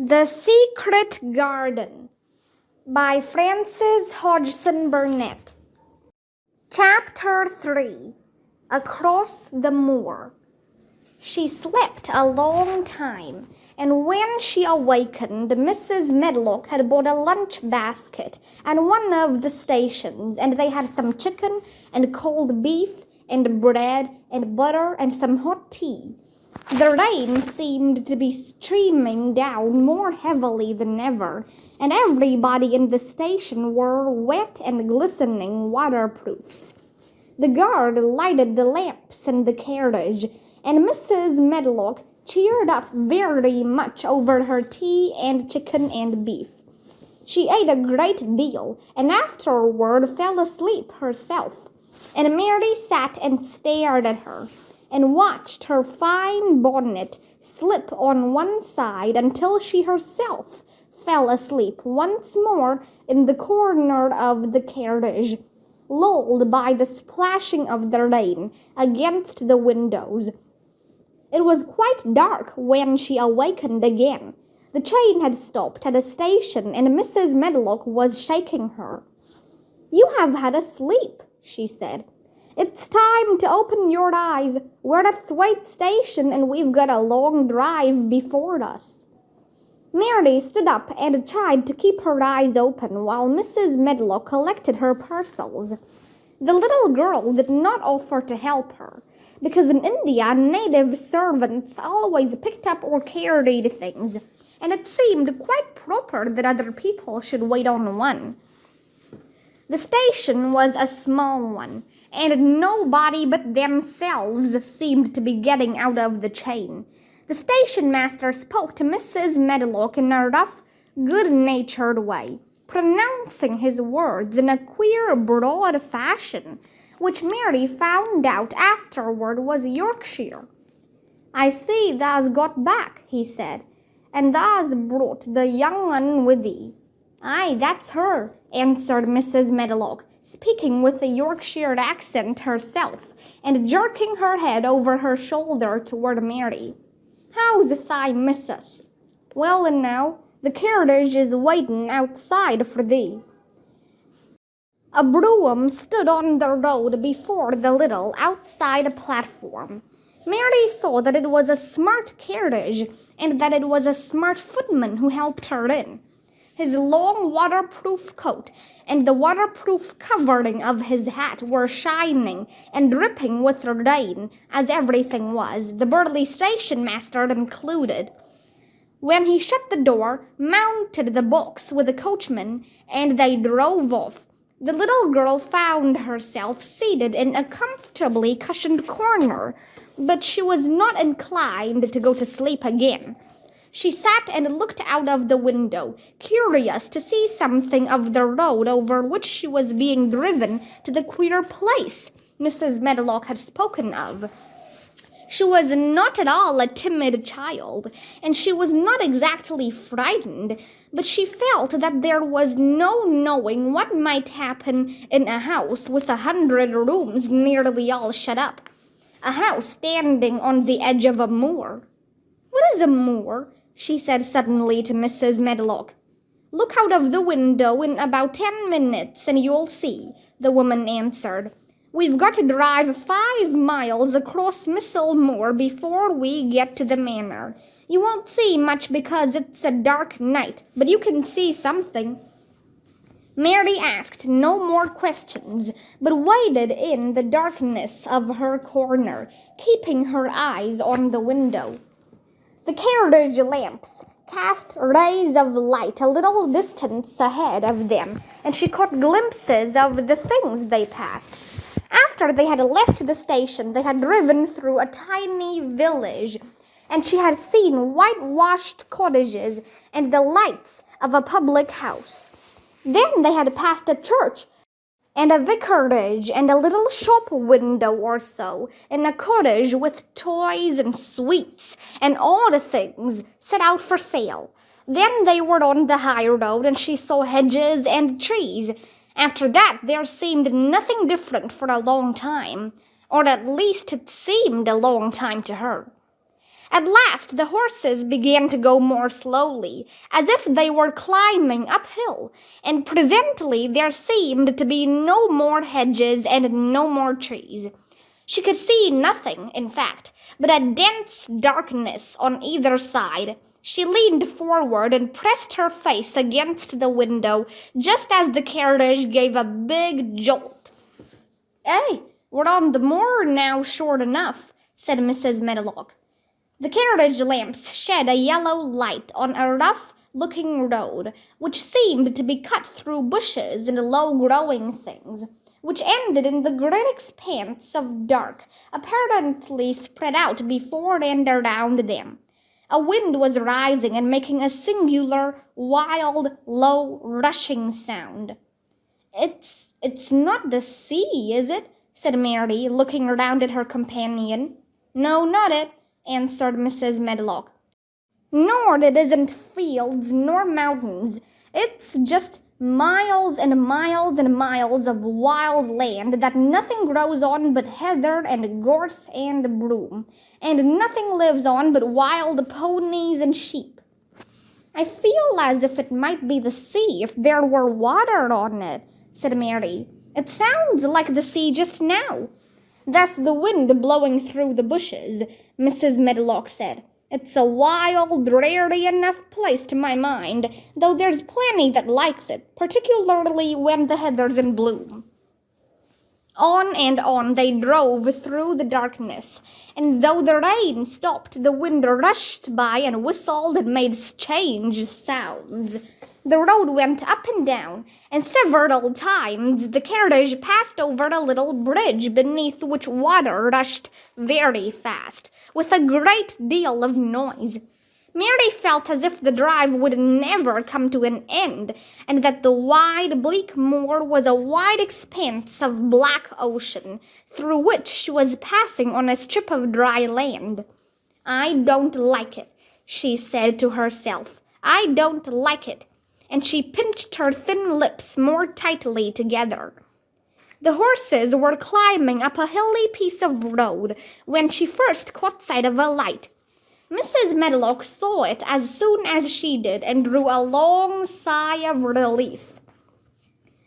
The Secret Garden by Frances Hodgson Burnett. Chapter 3. Across the Moor. She slept a long time, and when she awakened, Mrs. Medlock had bought a lunch basket at one of the stations, and they had some chicken and cold beef and bread and butter and some hot tea. The rain seemed to be streaming down more heavily than ever, and everybody in the station wore wet and glistening waterproofs. The guard lighted the lamps in the carriage, and Mrs. Medlock cheered up very much over her tea and chicken and beef. She ate a great deal, and afterward fell asleep herself, and Mary sat and stared at her, and watched her fine bonnet slip on one side until she herself fell asleep once more in the corner of the carriage, lulled by the splashing of the rain against the windows. It was quite dark when she awakened again. The train had stopped at a station, and Mrs. Medlock was shaking her. "You have had a sleep," she said. "It's time to open your eyes. We're at Thwaite Station, and we've got a long drive before us." Mary stood up and tried to keep her eyes open while Mrs. Medlock collected her parcels. The little girl did not offer to help her, because in India native servants always picked up or carried things, and it seemed quite proper that other people should wait on one. The station was a small one, and nobody but themselves seemed to be getting out of the train. The station master spoke to Mrs. Medlock in a rough, good-natured way, pronouncing his words in a queer, broad fashion, which Mary found out afterward was Yorkshire. "I see thou's got back," he said, "and thou's brought the young un with thee." "Aye, that's her," answered Mrs. Medlock, speaking with a Yorkshire accent herself, and jerking her head over her shoulder toward Mary. "How's thy missus?" "Well, and now, the carriage is waitin' outside for thee." A brougham stood on the road before the little outside platform. Mary saw that it was a smart carriage, and that it was a smart footman who helped her in. His long waterproof coat and the waterproof covering of his hat were shining and dripping with rain, as everything was, the burly station master included. When he shut the door, mounted the box with the coachman, and they drove off, the little girl found herself seated in a comfortably cushioned corner, but she was not inclined to go to sleep again. She sat and looked out of the window, curious to see something of the road over which she was being driven to the queer place Mrs. Medlock had spoken of. She was not at all a timid child, and she was not exactly frightened, but she felt that there was no knowing what might happen in a house with 100 rooms nearly all shut up, a house standing on the edge of a moor. "What is a moor?" she said suddenly to Mrs. Medlock. "Look out of the window in about 10 minutes and you'll see," the woman answered. "We've got to drive 5 miles across Missel Moor before we get to the manor. You won't see much because it's a dark night, but you can see something." Mary asked no more questions, but waited in the darkness of her corner, keeping her eyes on the window. The carriage lamps cast rays of light a little distance ahead of them, and she caught glimpses of the things they passed. After they had left the station, they had driven through a tiny village, and she had seen whitewashed cottages and the lights of a public house. Then they had passed a church and a vicarage and a little shop window or so, in a cottage with toys and sweets and odd things set out for sale. Then they were on the high road, and she saw hedges and trees. After that there seemed nothing different for a long time, or at least it seemed a long time to her. At last the horses began to go more slowly, as if they were climbing uphill, and presently there seemed to be no more hedges and no more trees. She could see nothing, in fact, but a dense darkness on either side. She leaned forward and pressed her face against the window just as the carriage gave a big jolt. "Hey, we're on the moor now, sure enough," said Mrs. Medlock. The carriage lamps shed a yellow light on a rough-looking road, which seemed to be cut through bushes and low-growing things, which ended in the great expanse of dark, apparently spread out before and around them. A wind was rising and making a singular, wild, low, rushing sound. It's not the sea, is it?" said Mary, looking around at her companion. "No, not it," answered Mrs. Medlock. "Nor it isn't fields nor mountains. It's just miles and miles and miles of wild land that nothing grows on but heather and gorse and broom, and nothing lives on but wild ponies and sheep." "I feel as if it might be the sea if there were water on it," said Mary. "It sounds like the sea just now." "That's the wind blowing through the bushes," Mrs. Medlock said. "It's a wild, dreary enough place to my mind, though there's plenty that likes it, particularly when the heather's in bloom." On and on they drove through the darkness, and though the rain stopped, the wind rushed by and whistled and made strange sounds. The road went up and down, and several times the carriage passed over a little bridge beneath which water rushed very fast, with a great deal of noise. Mary felt as if the drive would never come to an end, and that the wide, bleak moor was a wide expanse of black ocean, through which she was passing on a strip of dry land. "I don't like it," she said to herself. "I don't like it." And she pinched her thin lips more tightly together. The horses were climbing up a hilly piece of road when she first caught sight of a light. Mrs. Medlock saw it as soon as she did and drew a long sigh of relief.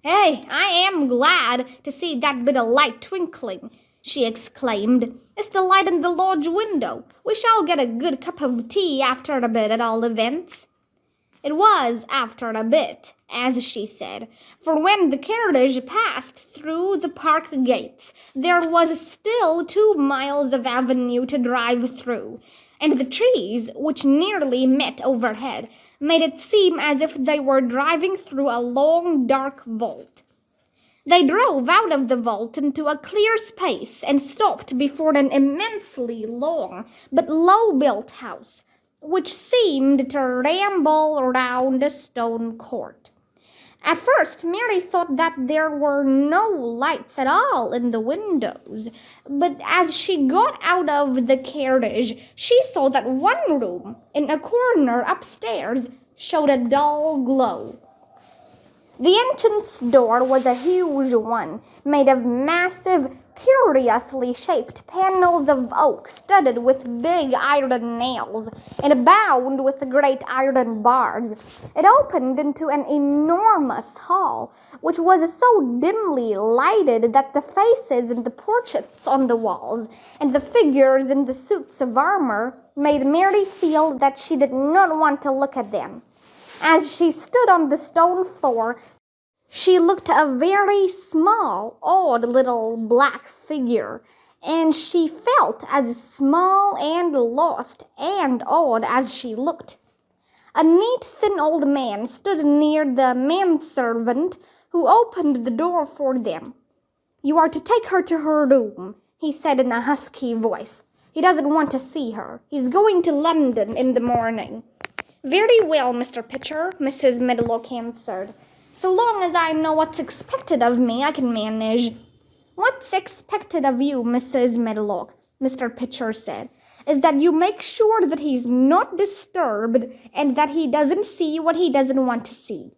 "Hey, I am glad to see that bit of light twinkling," she exclaimed. "It's the light in the lodge window. We shall get a good cup of tea after a bit, at all events." It was after a bit, as she said, for when the carriage passed through the park gates, there was still 2 miles of avenue to drive through, and the trees, which nearly met overhead, made it seem as if they were driving through a long, dark vault. They drove out of the vault into a clear space and stopped before an immensely long but low-built house, which seemed to ramble round a stone court. At first, Mary thought that there were no lights at all in the windows, but as she got out of the carriage, she saw that one room, in a corner upstairs, showed a dull glow. The entrance door was a huge one, made of massive, curiously shaped panels of oak studded with big iron nails and bound with great iron bars. It opened into an enormous hall, which was so dimly lighted that the faces and the portraits on the walls and the figures in the suits of armor made Mary feel that she did not want to look at them. As she stood on the stone floor, she looked a very small, odd little black figure, and she felt as small and lost and odd as she looked. A neat, thin old man stood near the manservant who opened the door for them. "You are to take her to her room," he said in a husky voice. "He doesn't want to see her. He's going to London in the morning." "Very well, Mr. Pitcher," Mrs. Medlock answered. "So long as I know what's expected of me, I can manage." "What's expected of you, Mrs. Medlock," Mr. Pitcher said, "is that you make sure that he's not disturbed and that he doesn't see what he doesn't want to see."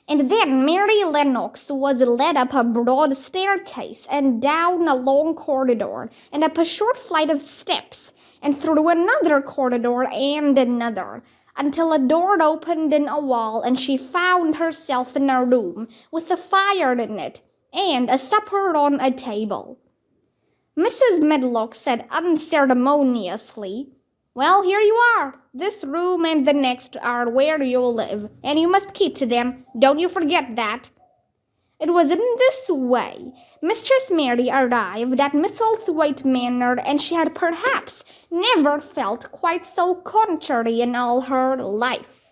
And then Mary Lennox was led up a broad staircase and down a long corridor and up a short flight of steps, and through another corridor and another, until a door opened in a wall and she found herself in a room with a fire in it and a supper on a table. Mrs. Medlock said unceremoniously, "Well, here you are. This room and the next are where you'll live, and you must keep to them. Don't you forget that." It was in this way Mistress Mary arrived at Misselthwaite Manor, and she had perhaps never felt quite so contrary in all her life.